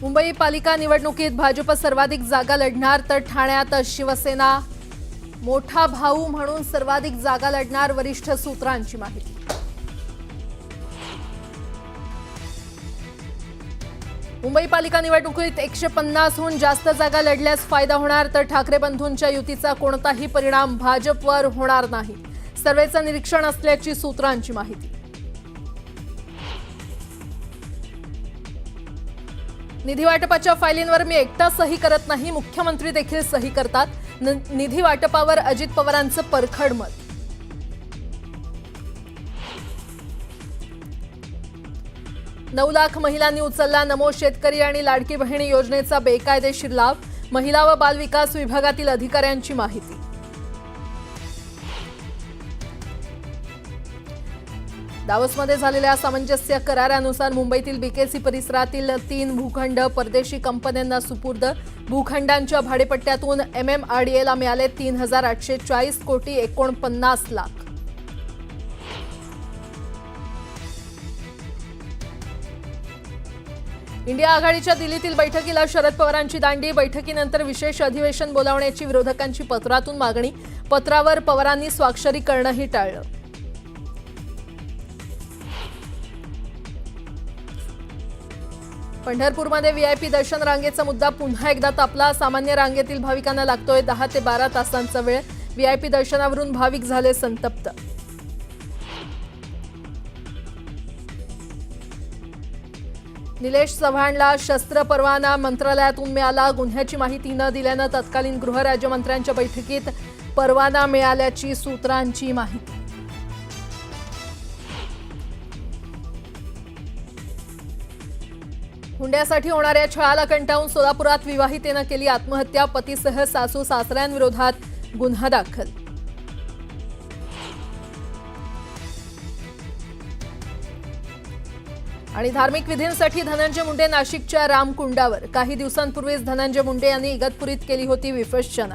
मुंबई पालिका निवडणुकीत भाजप सर्वाधिक जागा लढणार तर ठाण्यात शिवसेना मोठा भाऊ म्हणून सर्वाधिक जागा लढणार, वरिष्ठ सूत्रांची माहिती। मुंबई पालिका निवडणुकीत 150 हून जास्त जागा लढल्यास फायदा होणार तर ठाकरे बंधूंच्या युतीचा कोणताही परिणाम भाजपवर होणार नाही, सर्वेचं निरीक्षण असल्याची सूत्रांची माहिती। निधी वाटपाच्या फायलींवर मी एकटा सही करत नाही, मुख्यमंत्री देखील सही करतात। निधी वाटपावर अजित पवारांचं परखड मत। 9 लाख महिलांनी उचलला नमो शेतकरी आणि लाडकी बहिणी योजनेचा बेकायदेशीर लाभ, महिला व बाल विकास विभागातील अधिकाऱ्यांची माहिती। दावोसमध्ये झालेल्या सामंजस्य करारानुसार मुंबईतील बीकेसी परिसरातील 3 भूखंड परदेशी कंपन्यांना सुपूर्द, भूखंडांच्या भाडेपट्ट्यातून MMRDAला मिळाले 3,840 कोटी 49 लाख। इंडिया आघाडीच्या दिल्लीतील बैठकीला शरद पवारांची दांडी, बैठकीनंतर विशेष अधिवेशन बोलावण्याची विरोधकांची पत्रातून मागणी, पत्रावर पवारांनी स्वाक्षरी करणंही टाळलं। पंढरपूरमध्ये VIP दर्शन रांगेचा मुद्दा पुन्हा एकदा तापला, सामान्य रांगेतील भाविकांना लागतोय 10 ते 12 तासांचा वेळ, VIP दर्शनावरून भाविक झाले संतप्त। निलेश चव्हाणला शस्त्र परवाना मंत्रालयातून मिळाला, गुन्ह्याची माहिती न दिल्यानं तत्कालीन गृहराज्यमंत्र्यांच्या बैठकीत परवाना मिळाल्याची सूत्रांची माहिती। हुंड्यासाठी होणाऱ्या छळाला कंटाळून सोलापुरात विवाहितेनं केली आत्महत्या, पतीसह सासू सासऱ्यांविरोधात गुन्हा दाखल। आणि धार्मिक विधींसाठी धनंजय मुंडे नाशिकच्या रामकुंडावर, काही दिवसांपूर्वीच धनंजय मुंडे यांनी इगतपुरीत केली होती विपश्यना।